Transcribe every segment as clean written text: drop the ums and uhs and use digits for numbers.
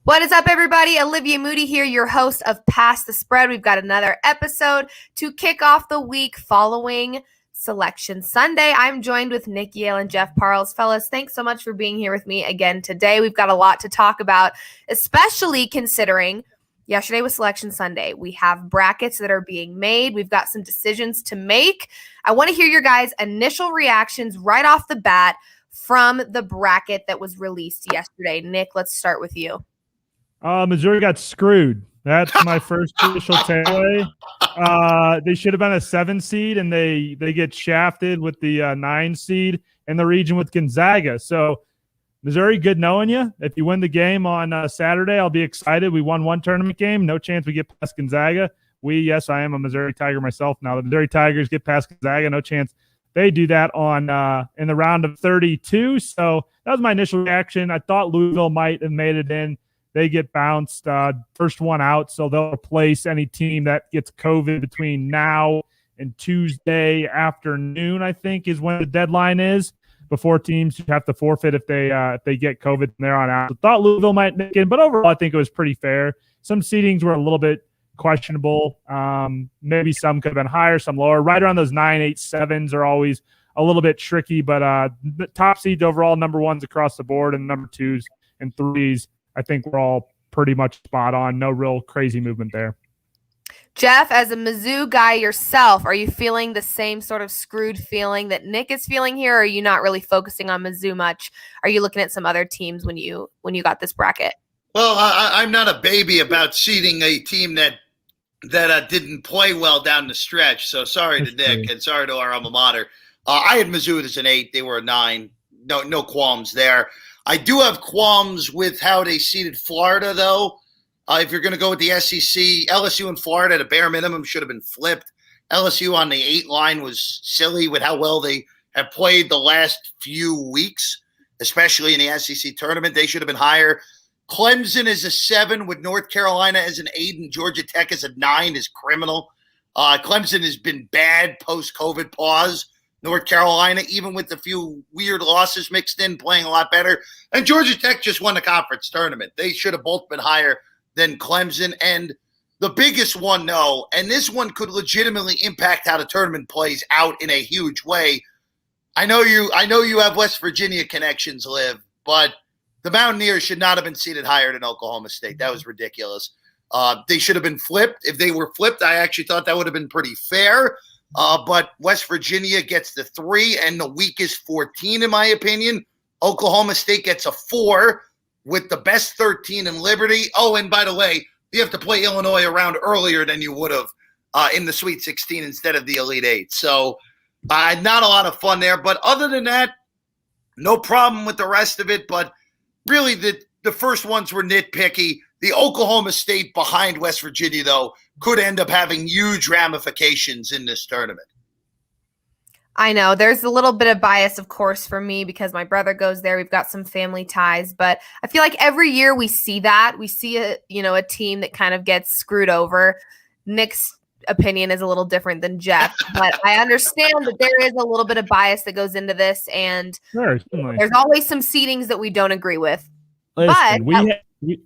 What is up, everybody? Olivia Moody here, your host of Past the Spread. We've got another episode to kick off the week following Selection Sunday. I'm joined with Nick Yale and Jeff Parles. Fellas, thanks so much for being here with me again today. We've got a lot to talk about, especially considering yesterday was Selection Sunday. We have brackets that are being made. We've got some decisions to make. I want to hear your guys' initial reactions right off the bat from the bracket that was released yesterday. Nick, let's start with you. Missouri got screwed. That's my first initial takeaway. They should have been a 7 seed, and they get shafted with the 9 seed in the region with Gonzaga. So, Missouri, good knowing you. If you win the game on Saturday, I'll be excited. We won one tournament game. No chance we get past Gonzaga. Yes, I am a Missouri Tiger myself now. The Missouri Tigers get past Gonzaga. No chance they do that on in the round of 32. So that was my initial reaction. I thought Louisville might have made it in. They get bounced, first one out, so they'll replace any team that gets COVID between now and Tuesday afternoon, I think, is when the deadline is, before teams have to forfeit if they get COVID from there on out. I thought Louisville might make it, but overall I think it was pretty fair. Some seedings were a little bit questionable. Maybe some could have been higher, some lower. Right around those 9, 8, 7s are always a little bit tricky, but the top seeds overall, number ones across the board, and number 2s and 3s, I think we're all pretty much spot on. No real crazy movement there. Jeff, as a Mizzou guy yourself, are you feeling the same sort of screwed feeling that Nick is feeling here? Or are you not really focusing on Mizzou much? Are you looking at some other teams when you got this bracket? Well, I'm not a baby about seeding a team that didn't play well down the stretch. So sorry to Nick and sorry to our alma mater. I had Mizzou as an 8. They were a 9. No qualms there. I do have qualms with how they seeded Florida, though. If you're going to go with the SEC, LSU and Florida at a bare minimum should have been flipped. LSU on the 8 line was silly with how well they have played the last few weeks, especially in the SEC tournament. They should have been higher. Clemson is a 7 with North Carolina as an 8 and Georgia Tech as a 9 is criminal. Clemson has been bad post-COVID pause. North Carolina, even with a few weird losses mixed in, playing a lot better. And Georgia Tech just won the conference tournament. They should have both been higher than Clemson. And the biggest one, no, and this one could legitimately impact how the tournament plays out in a huge way. I know you have West Virginia connections, Liv, but the Mountaineers should not have been seated higher than Oklahoma State. That was ridiculous. They should have been flipped. If they were flipped, I actually thought that would have been pretty fair. But West Virginia gets the 3 and the weakest 14, in my opinion. Oklahoma State gets a 4 with the best 13 in Liberty. Oh, and by the way, you have to play Illinois around earlier than you would have in the Sweet 16 instead of the Elite 8. So not a lot of fun there. But other than that, no problem with the rest of it. But really, the first ones were nitpicky. The Oklahoma State behind West Virginia, though, could end up having huge ramifications in this tournament. I know there's a little bit of bias, of course, for me because my brother goes there. We've got some family ties, but I feel like every year we see that. We see a team that kind of gets screwed over. Nick's opinion is a little different than Jeff, but I understand that there is a little bit of bias that goes into this, and there's always some seedings that we don't agree with. Listen,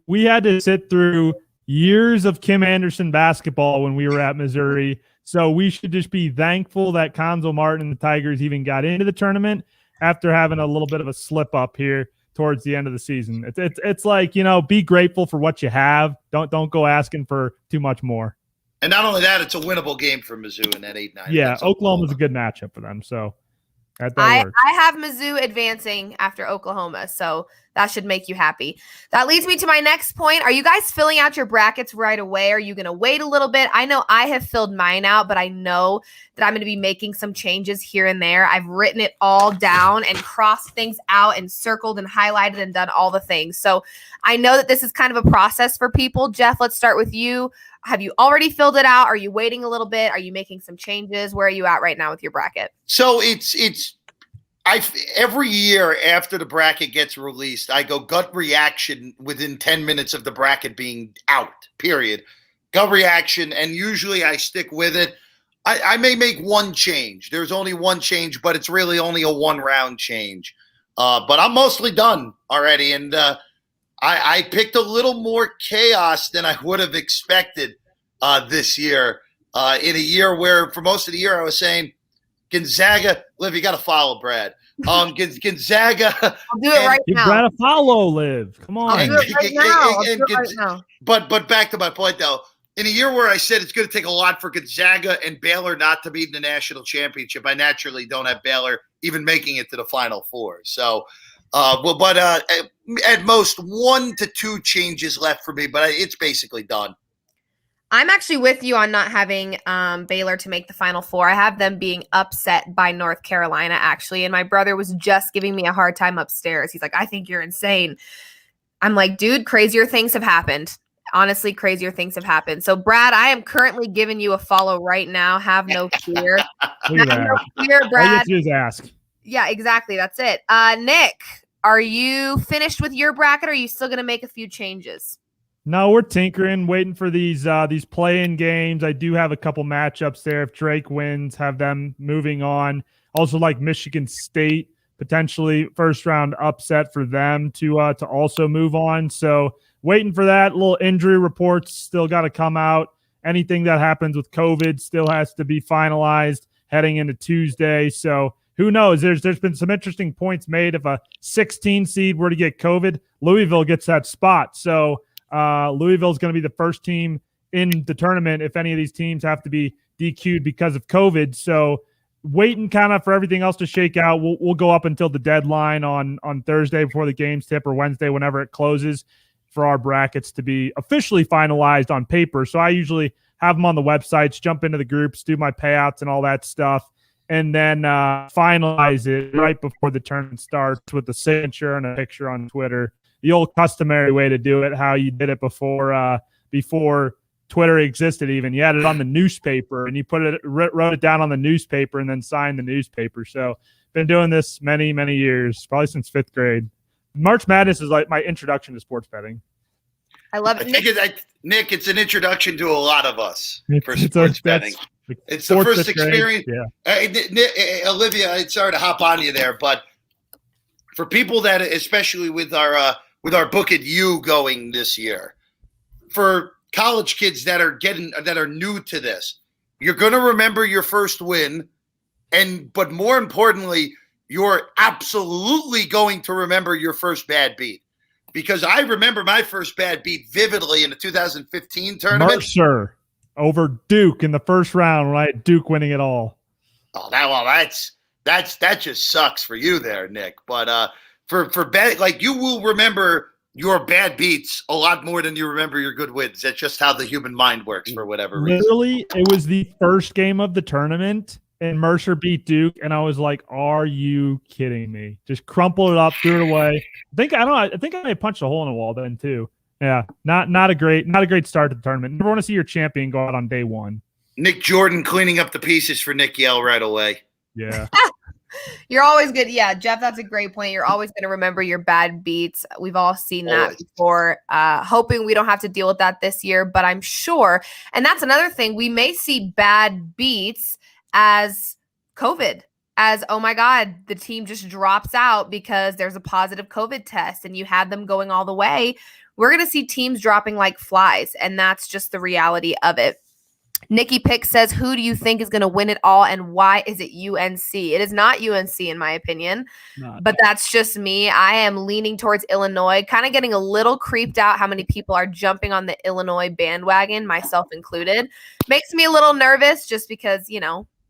we had to sit through years of Kim Anderson basketball when we were at Missouri. So we should just be thankful that Conzo Martin and the Tigers even got into the tournament after having a little bit of a slip up here towards the end of the season. It's like, be grateful for what you have. Don't go asking for too much more. And not only that, it's a winnable game for Mizzou in that 8-9. Yeah, Oklahoma's a good matchup for them. So I have Mizzou advancing after Oklahoma, so that should make you happy. That leads me to my next point. Are you guys filling out your brackets right away? Are you going to wait a little bit? I know I have filled mine out, but I know that I'm going to be making some changes here and there. I've written it all down and crossed things out and circled and highlighted and done all the things. So I know that this is kind of a process for people. Jeff, let's start with you. Have you already filled it out? Are you waiting a little bit? Are you making some changes? Where are you at right now with your bracket? So every year after the bracket gets released, I go gut reaction within 10 minutes of the bracket being out, period. Gut reaction, and usually I stick with it. I may make one change. There's only one change, but it's really only a one-round change. But I'm mostly done already, and I picked a little more chaos than I would have expected this year. In a year where for most of the year I was saying Gonzaga. Liv, you got to follow Brad. Gonzaga. I'll do it right You now. gotta follow Liv. Come on. I'll do it right now. I'll do it right now. But back to my point though. In a year where I said it's going to take a lot for Gonzaga and Baylor not to be in the national championship, I naturally don't have Baylor even making it to the Final Four. So, at most 1 to 2 changes left for me, but it's basically done. I'm actually with you on not having Baylor to make the Final Four. I have them being upset by North Carolina, actually. And my brother was just giving me a hard time upstairs. He's like, I think you're insane. I'm like, dude, crazier things have happened. Honestly, crazier things have happened. So, Brad, I am currently giving you a follow right now. Have no fear. Look at that. No fear, Brad. All you have to do is ask. Yeah, exactly. That's it. Nick, are you finished with your bracket, or are you still going to make a few changes? No, we're tinkering, waiting for these play-in games. I do have a couple matchups there. If Drake wins, have them moving on. Also, like Michigan State, potentially first-round upset for them to also move on. So, waiting for that. Little injury reports still got to come out. Anything that happens with COVID still has to be finalized heading into Tuesday. So who knows? There's been some interesting points made. If a 16 seed were to get COVID, Louisville gets that spot. So Louisville is going to be the first team in the tournament if any of these teams have to be DQ'd because of COVID. So waiting kind of for everything else to shake out. We'll go up until the deadline on Thursday before the games tip, or Wednesday whenever it closes, for our brackets to be officially finalized on paper. So I usually have them on the websites, jump into the groups, do my payouts and all that stuff, and then finalize it right before the tournament starts with the signature and a picture on Twitter. The old customary way to do it, how you did it before Twitter existed even. You had it on the newspaper, and you wrote it down on the newspaper and then signed the newspaper. So been doing this many, many years, probably since 5th grade. March Madness is like my introduction to sports betting. I love it. Nick, it's an introduction to a lot of us for It's sports betting. It's the first experience. Yeah. Olivia, sorry to hop on you there, but for people that, especially with our Book It You going this year, for college kids that are new to this, you're going to remember your first win, but more importantly, you're absolutely going to remember your first bad beat, because I remember my first bad beat vividly in the 2015 tournament. Mercer over Duke in the first round, right? Duke winning it all. Oh, that just sucks for you there, Nick. But for bad, like, you will remember your bad beats a lot more than you remember your good wins. That's just how the human mind works for whatever reason. Literally, it was the first game of the tournament, and Mercer beat Duke, and I was like, "Are you kidding me?" Just crumpled it up, threw it away. I think I may have punched a hole in the wall then too. Yeah, not a great start to the tournament. Never want to see your champion go out on day one. Nick Jordan cleaning up the pieces for Nick Yell right away. Yeah. You're always good. Yeah, Jeff, that's a great point. You're always going to remember your bad beats. We've all seen that before. Hoping we don't have to deal with that this year, but I'm sure. And that's another thing. We may see bad beats as COVID, as, oh my God, the team just drops out because there's a positive COVID test and you had them going all the way. We're going to see teams dropping like flies, and that's just the reality of it. Nikki Pick says, who do you think is going to win it all, and why is it UNC? It is not UNC in my opinion, but that's just me. I am leaning towards Illinois, kind of getting a little creeped out how many people are jumping on the Illinois bandwagon, myself included. Makes me a little nervous just because,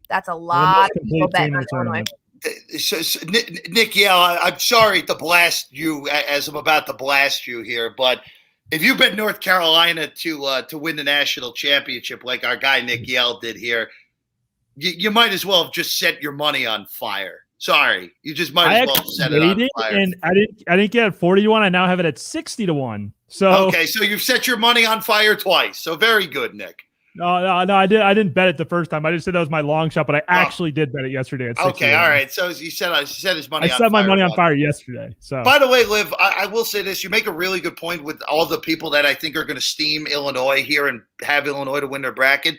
that's a lot of people betting on Illinois. So, Nick, I'm sorry to blast you as I'm about to blast you here, but if you bet North Carolina to win the national championship like our guy Nick Yell did here, you might as well have just set your money on fire. Sorry, you just might as well have set it on fire. And I didn't get it 40-1. I now have it at 60-1. So okay, so you've set your money on fire twice. So very good, Nick. No, I didn't bet it the first time. I just said that was my long shot, but I actually did bet it yesterday at 60-1. Okay, all right. So you said his money. I set my money on fire yesterday. So by the way, Liv, I will say this: you make a really good point with all the people that I think are going to steam Illinois here and have Illinois to win their bracket.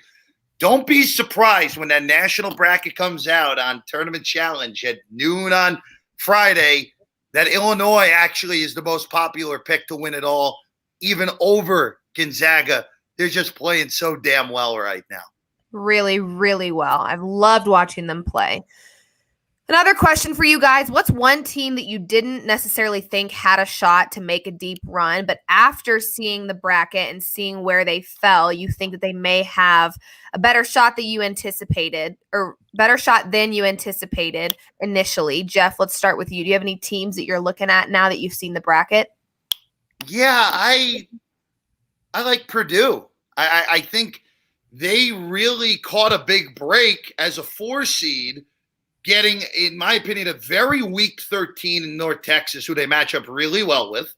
Don't be surprised when that national bracket comes out on Tournament Challenge at noon on Friday. that Illinois actually is the most popular pick to win it all, even over Gonzaga. They're just playing so damn well right now. Really, really well. I've loved watching them play. Another question for you guys. What's one team that you didn't necessarily think had a shot to make a deep run, but after seeing the bracket and seeing where they fell, you think that they may have a better shot than you anticipated, or better shot than you anticipated initially? Jeff, let's start with you. Do you have any teams that you're looking at now that you've seen the bracket? Yeah, I like Purdue. I think they really caught a big break as a 4 seed, getting, in my opinion, a very weak 13 in North Texas, who they match up really well with.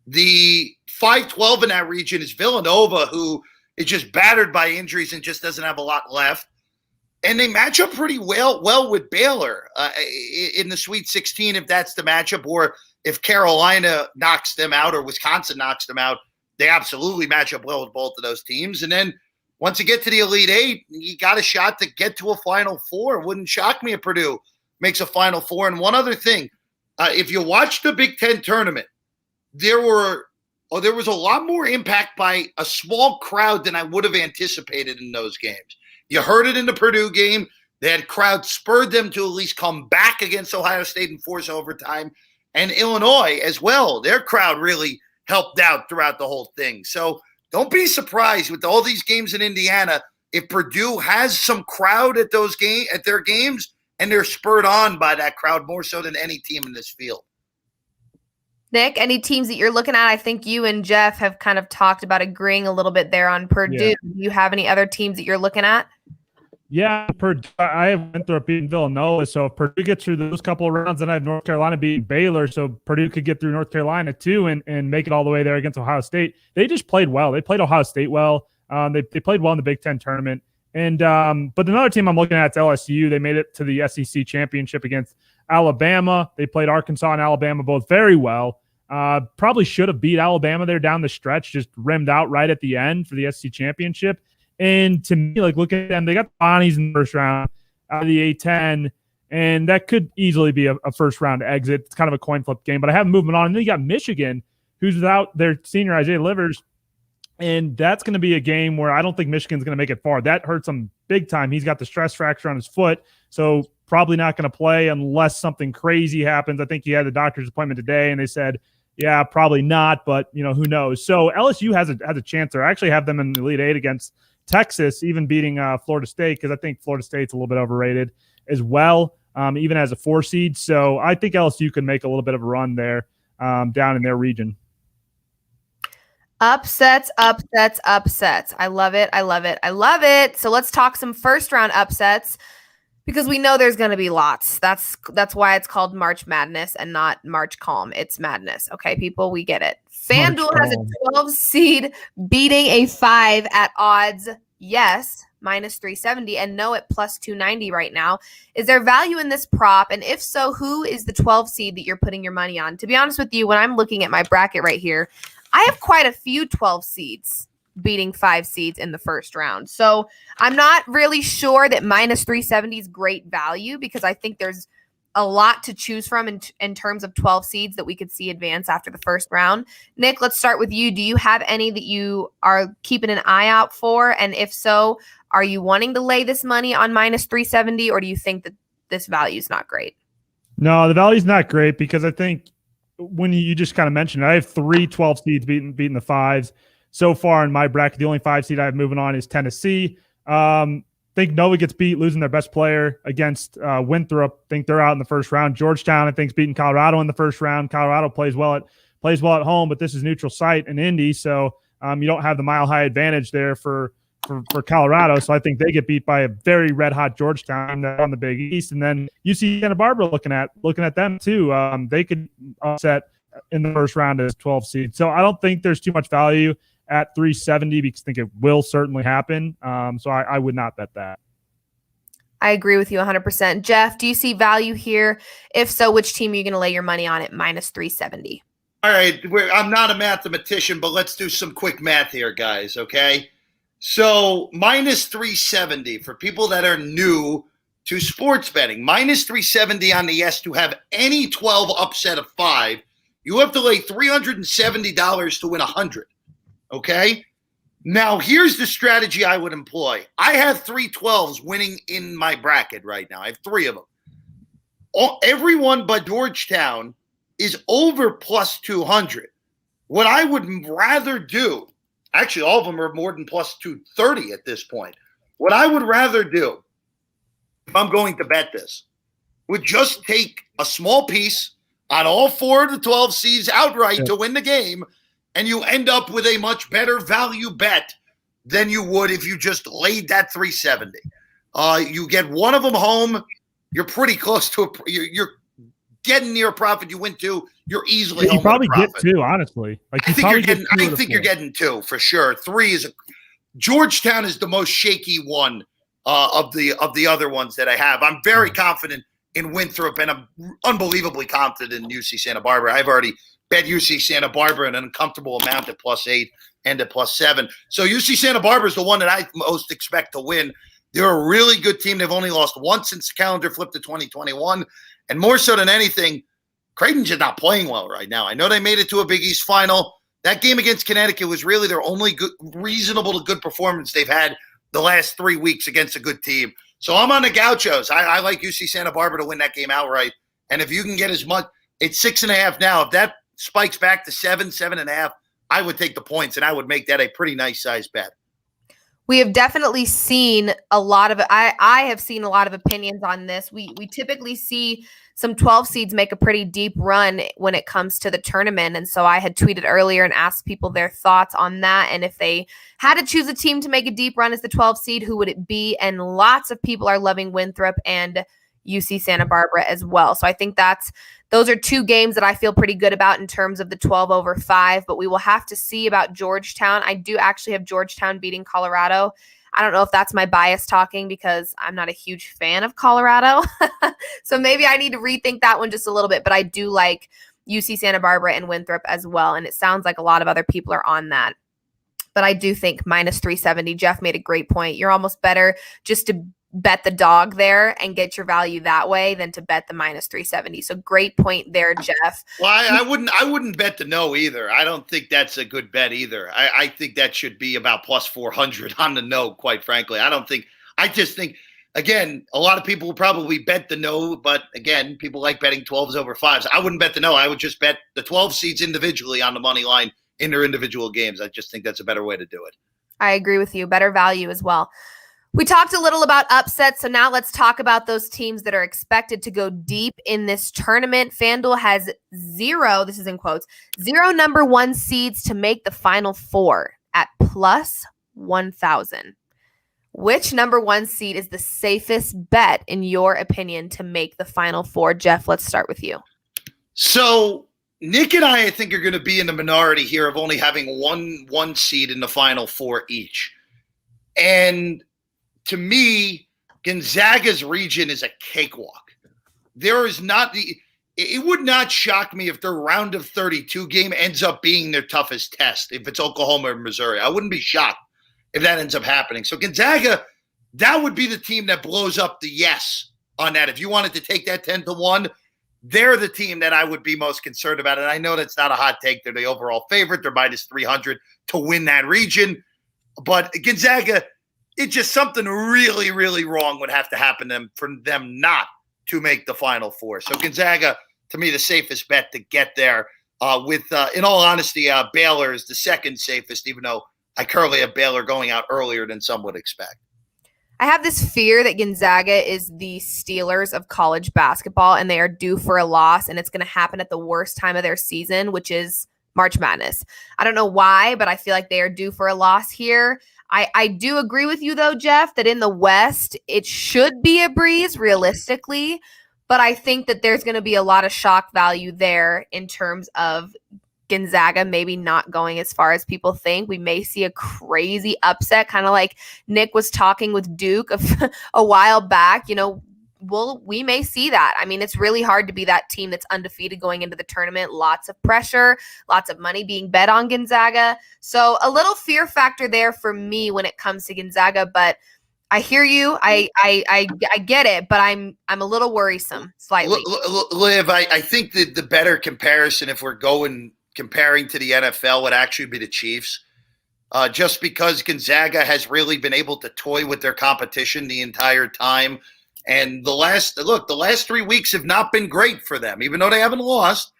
The 5-12 in that region is Villanova, who is just battered by injuries and just doesn't have a lot left. And they match up pretty well with Baylor in the Sweet 16, if that's the matchup, or if Carolina knocks them out or Wisconsin knocks them out, they absolutely match up well with both of those teams. And then once you get to the Elite Eight, you got a shot to get to a Final Four. It wouldn't shock me if Purdue makes a Final Four. And one other thing, if you watch the Big Ten tournament, there was a lot more impact by a small crowd than I would have anticipated in those games. You heard it in the Purdue game. They had crowds spurred them to at least come back against Ohio State and force overtime. And Illinois as well, their crowd really helped out throughout the whole thing. So don't be surprised with all these games in Indiana if Purdue has some crowd at their games, and they're spurred on by that crowd more so than any team in this field. Nick, any teams that you're looking at? I think you and Jeff have kind of talked about agreeing a little bit there on Purdue. Yeah. Do you have any other teams that you're looking at? Yeah, I have Winthrop beating Villanova, so if Purdue gets through those couple of rounds, then I have North Carolina beating Baylor, so Purdue could get through North Carolina too and make it all the way there against Ohio State. They just played well. They played Ohio State well. They played well in the Big Ten tournament. And but another team I'm looking at is LSU. They made it to the SEC championship against Alabama. They played Arkansas and Alabama both very well. Probably should have beat Alabama there down the stretch, just rimmed out right at the end for the SEC championship. And to me, like, look at them. They got the Bonnies in the first round out of the A10, and that could easily be a first-round exit. It's kind of a coin flip game, but I have them moving on. And then you got Michigan, who's without their senior Isaiah Livers, and that's going to be a game where I don't think Michigan's going to make it far. That hurts him big time. He's got the stress fracture on his foot, so probably not going to play unless something crazy happens. I think he had a doctor's appointment today, and they said, yeah, probably not, but who knows. So LSU has a chance there. I actually have them in the Elite Eight against Texas, even beating Florida State, because I think Florida State's a little bit overrated as well, even as a 4 seed. So I think LSU can make a little bit of a run there down in their region. Upsets. I love it. So let's talk some first-round upsets, because we know there's going to be lots. That's why it's called March Madness and not March Calm. It's madness. Okay, people, we get it. FanDuel has a 12 seed beating a 5 at odds, yes, minus 370, and no at plus 290 right now. Is there value in this prop? And if so, who is the 12 seed that you're putting your money on? To be honest with you, when I'm looking at my bracket right here, I have quite a few 12 seeds beating 5 seeds in the first round. So I'm not really sure that minus 370 is great value, because I think there's a lot to choose from in terms of 12 seeds that we could see advance after the first round. Nick, let's start with you. Do you have any that you are keeping an eye out for? And if so, are you wanting to lay this money on minus 370, or do you think that this value is not great? No, the value is not great, because I think when you just kind of mentioned it, I have 3 12 seeds beating the 5s so far in my bracket. The only 5 seed I have moving on is Tennessee. Think Nova gets beat, losing their best player against Winthrop. Think they're out in the first round. Georgetown, I think, is beating Colorado in the first round. Colorado plays well at home, but this is neutral site in Indy, so you don't have the mile-high advantage there for Colorado. So I think they get beat by a very red-hot Georgetown on the Big East. And then UC Santa Barbara looking at them too. They could upset in the first round as 12 seed. So I don't think there's too much value at 370, because I think it will certainly happen. So I would not bet that. I agree with you 100%. Jeff, do you see value here? If so, which team are you going to lay your money on at minus 370? All right. I'm not a mathematician, but let's do some quick math here, guys, okay? So minus 370, for people that are new to sports betting, minus 370 on the yes to have any 12 upset of 5. You have to lay $370 to win 100. Okay? Now, here's the strategy I would employ. I have 3 12s winning in my bracket right now. I have 3 of them. Everyone but Georgetown is over plus 200. What I would rather do, actually, all of them are more than plus 230 at this point. What I would rather do, if I'm going to bet this, would just take a small piece on all 4 of the 12 seeds outright to win the game, and you end up with a much better value bet than you would if you just laid that 370. You get one of them home, you're pretty close to you're getting near a profit. You win 2, you're easily home. You probably with a get profit. 2, honestly. Like I think you're getting 2 for sure. 3 is Georgetown is the most shaky one of the other ones that I have. I'm very confident in Winthrop, and I'm unbelievably confident in UC Santa Barbara. I've already bet UC Santa Barbara an uncomfortable amount at plus 8 and at plus 7. So UC Santa Barbara is the one that I most expect to win. They're a really good team. They've only lost once since the calendar flipped to 2021. And more so than anything, Creighton's just not playing well right now. I know they made it to a Big East final. That game against Connecticut was really their only reasonable to good performance they've had the last 3 weeks against a good team. So I'm on the Gauchos. I like UC Santa Barbara to win that game outright. And if you can get as much, it's 6.5 now. If that spikes back to 7.5, I would take the points, and I would make that a pretty nice size bet. We have definitely seen a lot of I have seen a lot of opinions on this. We typically see some 12 seeds make a pretty deep run when it comes to the tournament. And so I had tweeted earlier and asked people their thoughts on that. And if they had to choose a team to make a deep run as the 12 seed, who would it be? And lots of people are loving Winthrop and UC Santa Barbara as well. So I think those are 2 games that I feel pretty good about in terms of the 12 over 5, but we will have to see about Georgetown. I do actually have Georgetown beating Colorado. I don't know if that's my bias talking because I'm not a huge fan of Colorado. So maybe I need to rethink that one just a little bit, but I do like UC Santa Barbara and Winthrop as well. And it sounds like a lot of other people are on that. But I do think minus 370. Jeff made a great point. You're almost better just to bet the dog there and get your value that way than to bet the minus 370. So great point there, Jeff. Well, I wouldn't bet the no either. I don't think that's a good bet either. I think that should be about plus 400 on the no, quite frankly. I just think, again, a lot of people will probably bet the no, but again, people like betting 12s over 5s. I wouldn't bet the no. I would just bet the 12 seeds individually on the money line in their individual games. I just think that's a better way to do it. I agree with you. Better value as well. We talked a little about upsets, so now let's talk about those teams that are expected to go deep in this tournament. FanDuel has 0, this is in quotes, 0 number 1 seeds to make the Final Four at plus 1,000. Which number 1 seed is the safest bet, in your opinion, to make the Final Four? Jeff, let's start with you. So Nick and I think, are going to be in the minority here of only having one seed in the Final Four each. And to me, Gonzaga's region is a cakewalk. There is not it would not shock me if their round of 32 game ends up being their toughest test, if it's Oklahoma or Missouri. I wouldn't be shocked if that ends up happening. So Gonzaga, that would be the team that blows up the yes on that. If you wanted to take that 10-1, they're the team that I would be most concerned about. And I know that's not a hot take. They're the overall favorite. They're minus 300 to win that region. But Gonzaga, it's just something really, really wrong would have to happen for them not to make the Final Four. So Gonzaga, to me, the safest bet to get there. In all honesty, Baylor is the second safest, even though I currently have Baylor going out earlier than some would expect. I have this fear that Gonzaga is the Steelers of college basketball, and they are due for a loss, and it's going to happen at the worst time of their season, which is March Madness. I don't know why, but I feel like they are due for a loss here. I do agree with you, though, Jeff, that in the West, it should be a breeze realistically, but I think that there's going to be a lot of shock value there in terms of Gonzaga maybe not going as far as people think. We may see a crazy upset, kind of like Nick was talking with Duke a while back. We may see that. I mean, it's really hard to be that team that's undefeated going into the tournament. Lots of pressure, lots of money being bet on Gonzaga. So a little fear factor there for me when it comes to Gonzaga, but I hear you. I get it, but I'm a little worrisome slightly. Liv, I think that the better comparison, if we're comparing to the NFL, would actually be the Chiefs. Just because Gonzaga has really been able to toy with their competition the entire time. And the last 3 weeks have not been great for them. Even though they haven't lost,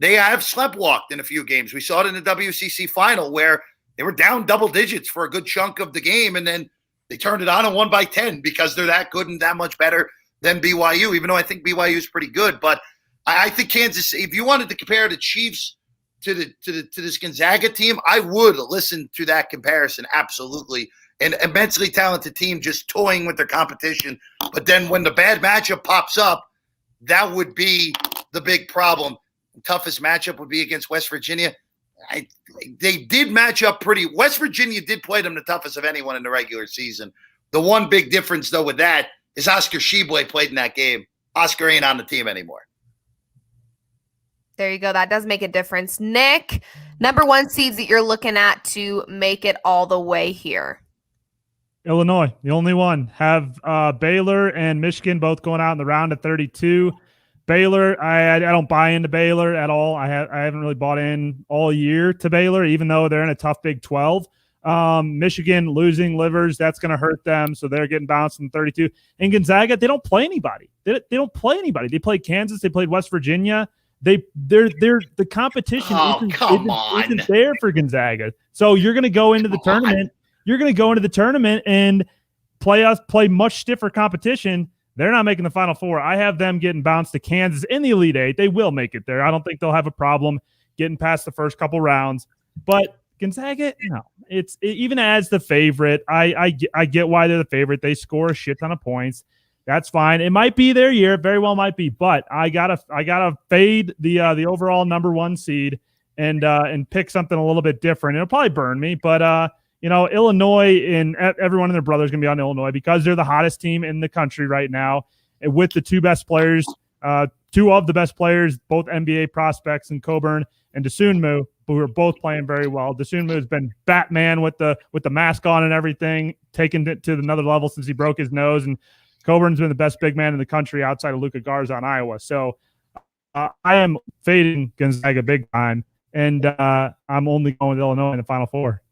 they have sleptwalked in a few games. We saw it in the WCC final where they were down double digits for a good chunk of the game, and then they turned it on and won by 10 because they're that good and that much better than BYU, even though I think BYU is pretty good. But I think Kansas, if you wanted to compare the Chiefs to this Gonzaga team, I would listen to that comparison, absolutely. An immensely talented team just toying with their competition. But then when the bad matchup pops up, that would be the big problem. The toughest matchup would be against West Virginia. They did match up pretty. West Virginia did play them the toughest of anyone in the regular season. The one big difference, though, with that is Oscar Tshiebwe played in that game. Oscar ain't on the team anymore. There you go. That does make a difference. Nick, number one seeds that you're looking at to make it all the way here. Illinois, the only one. Have Baylor and Michigan both going out in the round of 32. Baylor, I don't buy into Baylor at all. I haven't really bought in all year to Baylor, even though they're in a tough Big 12. Michigan losing livers, that's going to hurt them, so they're getting bounced in 32. And Gonzaga, they don't play anybody. They don't play anybody. They played Kansas. They played West Virginia. They're the competition isn't there for Gonzaga. So you're going to go into the tournament. You're going to go into the tournament and play much stiffer competition. They're not making the Final Four. I have them getting bounced to Kansas in the Elite Eight. They will make it there. I don't think they'll have a problem getting past the first couple rounds. But Gonzaga, no. Even as the favorite, I get why they're the favorite. They score a shit ton of points. That's fine. It might be their year. It very well might be. But I gotta fade the overall number one seed and pick something a little bit different. It'll probably burn me, but Illinois and everyone and their brother is going to be on Illinois because they're the hottest team in the country right now. And with the two best players, two of the best players, both NBA prospects in Coburn and Dosunmu, who are both playing very well. Dosunmu has been Batman with the mask on and everything, taking it to another level since he broke his nose. And Coburn's been the best big man in the country outside of Luka Garza on Iowa. So I am fading Gonzaga big time, and I'm only going with Illinois in the Final Four.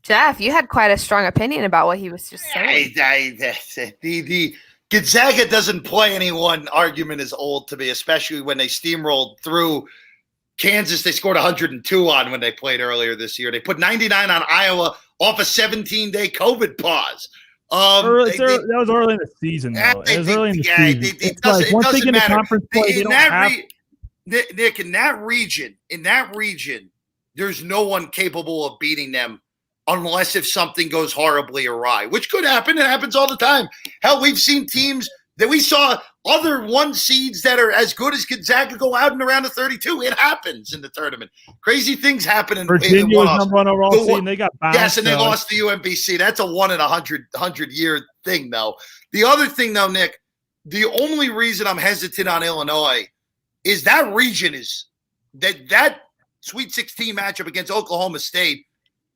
Jeff, you had quite a strong opinion about what he was just saying. The Gonzaga doesn't play anyone argument is old to me, especially when they steamrolled through Kansas. They scored 102 on when they played earlier this year. They put 99 on Iowa off a 17-day COVID pause. That was early in the season, though. It was early in the season. It doesn't matter. Conference play, Nick, in that region, there's no one capable of beating them unless if something goes horribly awry, which could happen. It happens all the time. Hell, we've seen teams that we saw other one seeds that are as good as Gonzaga go out in the round of 32. It happens in the tournament. Crazy things happen in Virginia was number one overall seed, and they got bounced. Yes, and they lost to UMBC. That's a 1 in 100 year thing, though. The other thing, though, Nick, the only reason I'm hesitant on Illinois is that region is that Sweet 16 matchup against Oklahoma State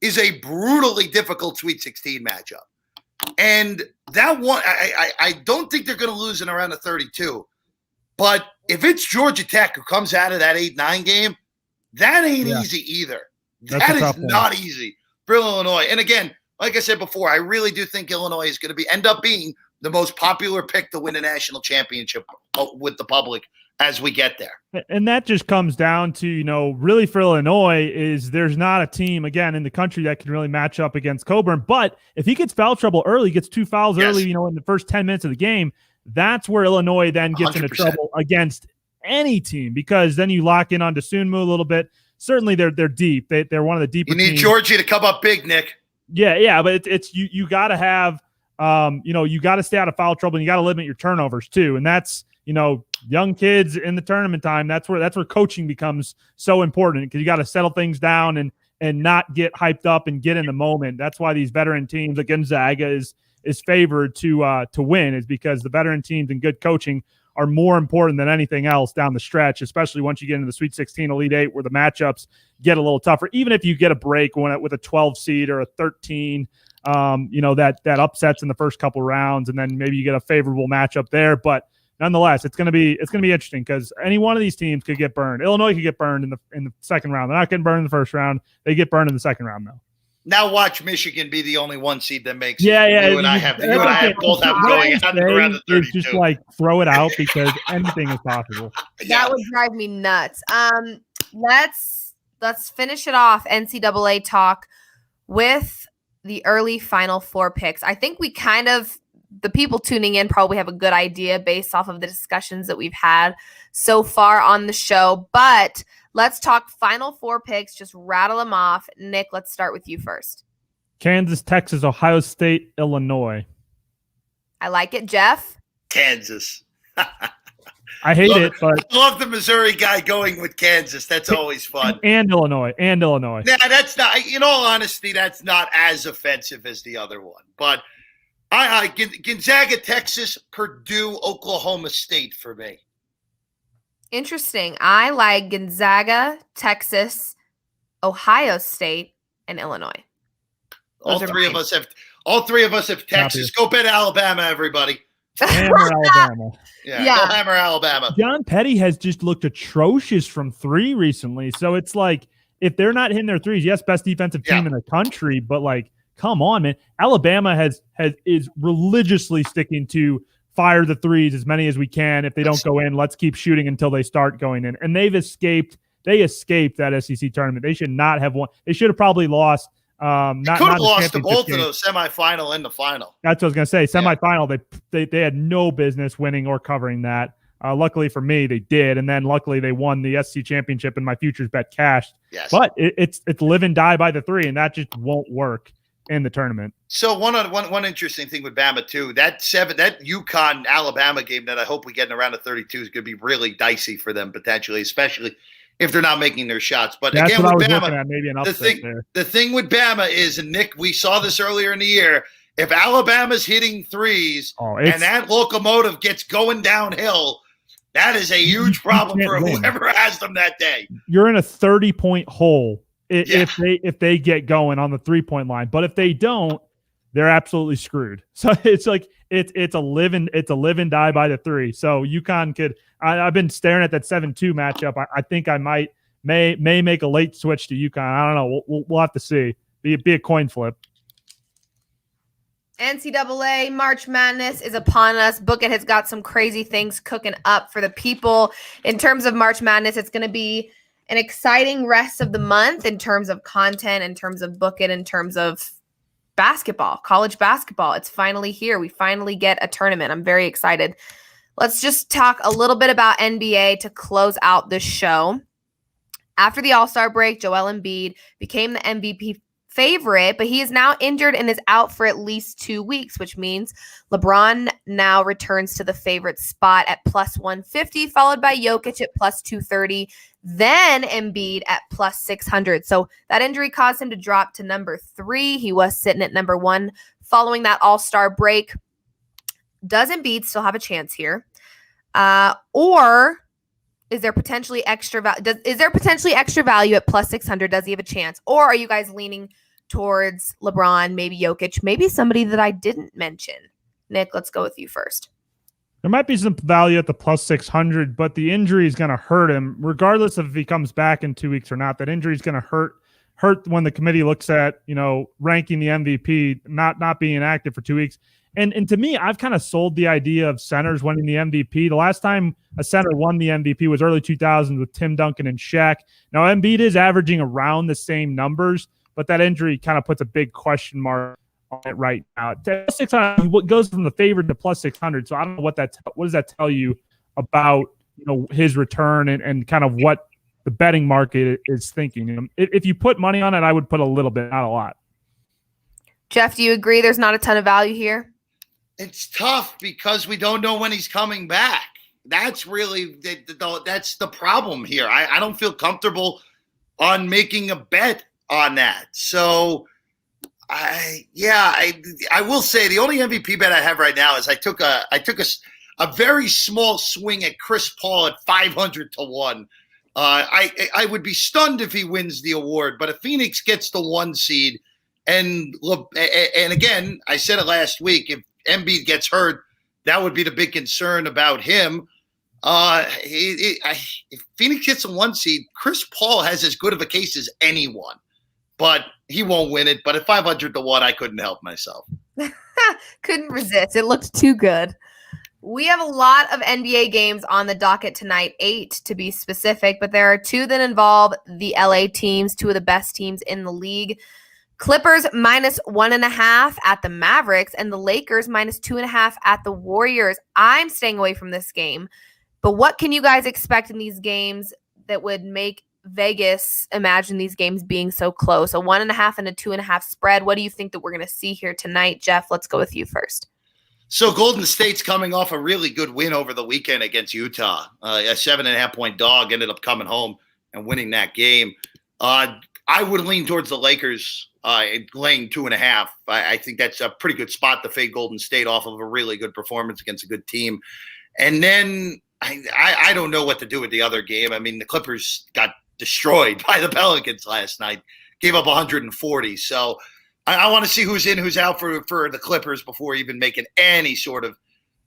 is a brutally difficult Sweet 16 matchup. And that one, I don't think they're going to lose in around a 32. But if it's Georgia Tech who comes out of that 8-9 game, that ain't easy either. That is not easy for Illinois. And again, like I said before, I really do think Illinois is going to end up being the most popular pick to win a national championship with the public as we get there. And that just comes down to, really for Illinois is there's not a team, again, in the country that can really match up against Coburn. But if he gets foul trouble early, gets 2 fouls early, in the first 10 minutes of the game, that's where Illinois then gets 100%. Into trouble against any team, because then you lock in on Dosunmu a little bit. Certainly they're deep. They're one of the deeper teams. You need Georgia to come up big, Nick. Yeah, but it's you got to have you got to stay out of foul trouble, and you got to limit your turnovers too. And that's, young kids in the tournament time, that's where coaching becomes so important, because you got to settle things down and not get hyped up and get in the moment. That's why these veteran teams like Gonzaga is favored to win, is because the veteran teams and good coaching are more important than anything else down the stretch, especially once you get into the Sweet 16 Elite 8 where the matchups get a little tougher. Even if you get a break with a 12 seed or a 13, that upsets in the first couple rounds, and then maybe you get a favorable matchup there. But nonetheless, it's gonna be interesting because any one of these teams could get burned. Illinois could get burned in the second round. They're not getting burned in the first round. They get burned in the second round though. Now watch Michigan be the only one seed that makes it. You and I both have going out around the 32. Just like throw it out because anything is possible. That would drive me nuts. Let's finish it off, NCAA talk, with the early Final Four picks. I think the people tuning in probably have a good idea based off of the discussions that we've had so far on the show, but let's talk Final Four picks. Just rattle them off. Nick, let's start with you first. Kansas, Texas, Ohio State, Illinois. I like it. Jeff? Kansas. I hate it, but I love the Missouri guy going with Kansas. That's always fun. And Illinois. Yeah, that's not, in all honesty, that's not as offensive as the other one. But Gonzaga, Texas, Purdue, Oklahoma State for me. Interesting. I like Gonzaga, Texas, Ohio State, and Illinois. All three of us have Texas. Go bet Alabama, everybody. Hammer Alabama. Yeah. Go hammer Alabama. John Petty has just looked atrocious from three recently. So it's like, if they're not hitting their threes, yes, best defensive team in the country, but like, come on, man. Alabama is religiously sticking to fire the threes as many as we can. If they don't go in, let's keep shooting until they start going in. And they escaped that SEC tournament. They should not have won. They should have probably lost. Could have lost to both of those, semifinal and the final. That's what I was going to say. Semifinal, they had no business winning or covering that. Luckily for me, they did, and then luckily they won the SEC championship, and my futures bet cashed. Yes. But it's live and die by the three, and that just won't work in the tournament. So one interesting thing with Bama too, that UConn Alabama game that I hope we get in around the 32 is going to be really dicey for them potentially, especially if they're not making their shots. But that's again, what with I was Bama, looking at, maybe an upset there. The thing with Bama is, and Nick, we saw this earlier in the year, if Alabama's hitting threes and that locomotive gets going downhill, that is a huge problem for whoever has them that day. You're in a 30-point hole if they get going on the 3-point line. But if they don't, they're absolutely screwed. So it's like it's a live and die by the three. So UConn could. I've been staring at that 7-2 matchup. I think I may make a late switch to UConn. I don't know. We'll have to see. Be a coin flip. NCAA March Madness is upon us. Book It has got some crazy things cooking up for the people. In terms of March Madness, it's going to be an exciting rest of the month in terms of content, in terms of Book It, in terms of basketball, college basketball. It's finally here. We finally get a tournament. I'm very excited. Let's just talk a little bit about NBA to close out this show. After the All-Star break, Joel Embiid became the MVP favorite, but he is now injured and is out for at least 2 weeks, which means LeBron now returns to the favorite spot at plus 150, followed by Jokic at plus 230, then Embiid at plus 600. So that injury caused him to drop to number 3. He was sitting at number 1 following that All-Star break. Does Embiid still have a chance here? Or is there potentially extra value at plus 600? Does he have a chance? Or are you guys leaning towards LeBron, maybe Jokic, maybe somebody that I didn't mention? Nick, let's go with you first. There might be some value at the plus 600, but the injury is going to hurt him, regardless of if he comes back in 2 weeks or not. That injury is going to hurt when the committee looks at, ranking the MVP, not being active for 2 weeks. And to me, I've kind of sold the idea of centers winning the MVP. The last time a center won the MVP was early 2000s with Tim Duncan and Shaq. Now, Embiid is averaging around the same numbers, but that injury kind of puts a big question mark on it right now. 600 goes from the favorite to plus 600. So I don't know what does that tell you about his return and kind of what the betting market is thinking. If you put money on it, I would put a little bit, not a lot. Jeff, do you agree there's not a ton of value here? It's tough because we don't know when he's coming back. That's really that's the problem here. I don't feel comfortable on making a bet on that. So, I will say the only MVP bet I have right now is I took a very small swing at Chris Paul at 500 to 1. I would be stunned if he wins the award, but if Phoenix gets the 1 seed And look, and again, I said it last week. If Embiid gets hurt, that would be the big concern about him. If Phoenix gets a 1 seed, Chris Paul has as good of a case as anyone, but he won't win it. But at 500 to 1, I couldn't help myself. Couldn't resist. It looked too good. We have a lot of NBA games on the docket tonight, 8 to be specific, but there are 2 that involve the LA teams, 2 of the best teams in the league. Clippers -1.5 at the Mavericks, and the Lakers -2.5 at the Warriors. I'm staying away from this game, but what can you guys expect in these games that would make Vegas imagine these games being so close? A 1.5 and a 2.5 spread. What do you think that we're going to see here tonight? Jeff, let's go with you first. So Golden State's coming off a really good win over the weekend against Utah. A 7.5-point dog ended up coming home and winning that game. I would lean towards the Lakers laying 2.5. I think that's a pretty good spot to fade Golden State off of a really good performance against a good team. And then I don't know what to do with the other game. I mean, the Clippers got destroyed by the Pelicans last night, gave up 140. So I want to see who's in, who's out for the Clippers before even making any sort of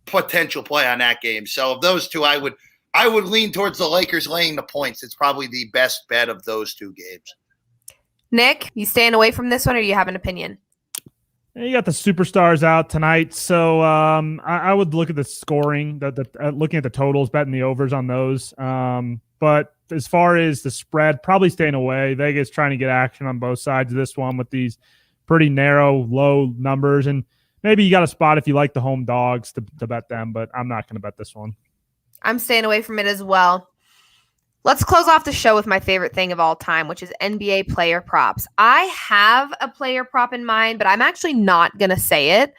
potential play on that game. So of those 2, I would lean towards the Lakers laying the points. It's probably the best bet of those 2 games. Nick, you staying away from this one, or do you have an opinion? You got the superstars out tonight, so I would look at the scoring, looking at the totals, betting the overs on those. But as far as the spread, probably staying away. Vegas trying to get action on both sides of this one with these pretty narrow, low numbers. And maybe you got a spot if you like the home dogs to bet them, but I'm not going to bet this one. I'm staying away from it as well. Let's close off the show with my favorite thing of all time, which is NBA player props. I have a player prop in mind, but I'm actually not going to say it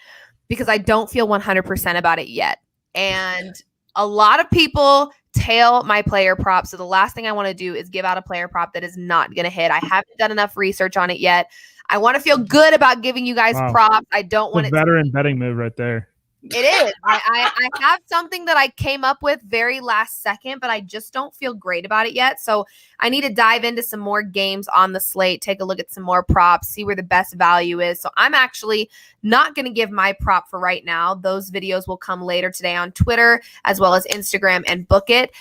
because I don't feel 100% about it yet. And a lot of people tail my player prop. So the last thing I want to do is give out a player prop that is not going to hit. I haven't done enough research on it yet. I want to feel good about giving you guys props. I don't want it to be a veteran betting move right there. It is. I have something that I came up with very last second, but I just don't feel great about it yet. So I need to dive into some more games on the slate, take a look at some more props, see where the best value is. So I'm actually not going to give my prop for right now. Those videos will come later today on Twitter as well as Instagram and Book It.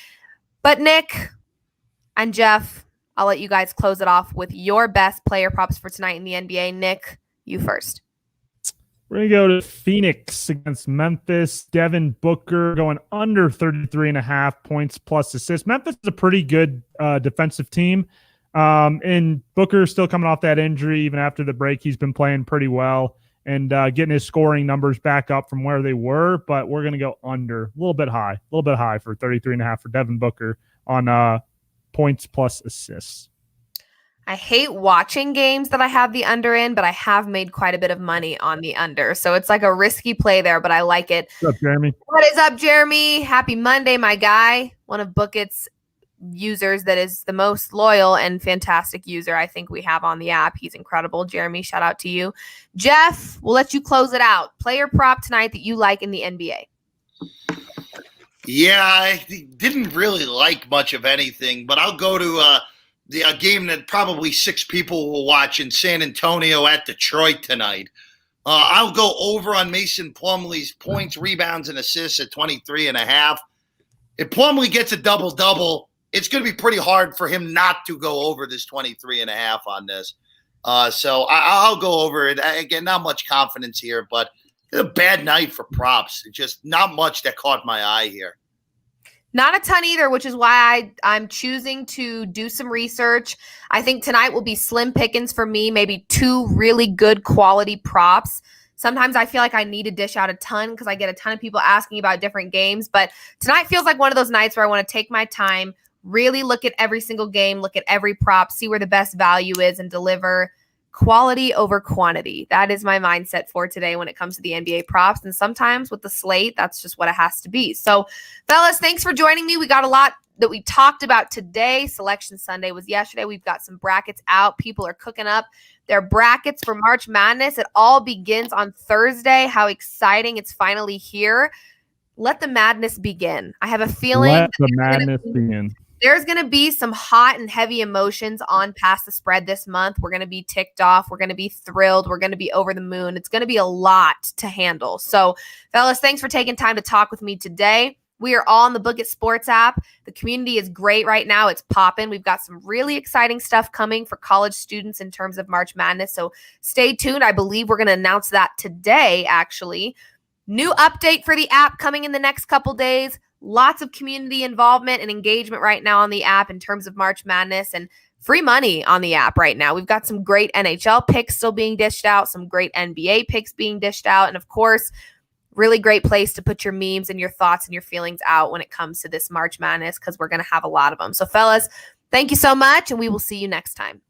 But Nick and Jeff, I'll let you guys close it off with your best player props for tonight in the NBA. Nick, you first. We're going to go to Phoenix against Memphis. Devin Booker going under 33.5 points plus assists. Memphis is a pretty good defensive team. And Booker still coming off that injury. Even after the break, he's been playing pretty well and getting his scoring numbers back up from where they were. But we're going to go under, a little bit high for 33.5 for Devin Booker on points plus assists. I hate watching games that I have the under in, but I have made quite a bit of money on the under. So it's like a risky play there, but I like it. What's up, Jeremy? What is up, Jeremy? Happy Monday, my guy. One of Book It's users that is the most loyal and fantastic user I think we have on the app. He's incredible. Jeremy, shout out to you. Jeff, we'll let you close it out. Player prop tonight that you like in the NBA. Yeah, I didn't really like much of anything, but I'll go to a game that probably 6 people will watch in San Antonio at Detroit tonight. I'll go over on Mason Plumlee's points, rebounds, and assists at 23.5. If Plumlee gets a double-double, it's going to be pretty hard for him not to go over this 23.5 on this. So I'll go over it. Again, not much confidence here, but it's a bad night for props. Just not much that caught my eye here. Not a ton either, which is why I'm choosing to do some research. I think tonight will be slim pickings for me, maybe 2 really good quality props. Sometimes I feel like I need to dish out a ton because I get a ton of people asking about different games. But tonight feels like one of those nights where I want to take my time, really look at every single game, look at every prop, see where the best value is, and deliver quality over quantity. That is my mindset for today when it comes to the NBA props. And sometimes with the slate, that's just what it has to be. So, fellas, thanks for joining me. We got a lot that we talked about today. Selection Sunday was yesterday. We've got some brackets out. People are cooking up their brackets for March Madness. It all begins on Thursday. How exciting. It's finally here. Let the madness begin. I have a feeling. Let the madness begin. There's going to be some hot and heavy emotions on Past the Spread this month. We're going to be ticked off. We're going to be thrilled. We're going to be over the moon. It's going to be a lot to handle. So, fellas, thanks for taking time to talk with me today. We are all on the Book It Sports app. The community is great right now. It's popping. We've got some really exciting stuff coming for college students in terms of March Madness. So stay tuned. I believe we're going to announce that today, actually. New update for the app coming in the next couple days. Lots of community involvement and engagement right now on the app in terms of March Madness, and free money on the app right now. We've got some great NHL picks still being dished out, some great NBA picks being dished out, and of course, really great place to put your memes and your thoughts and your feelings out when it comes to this March Madness, because we're going to have a lot of them. So fellas, thank you so much, and we will see you next time.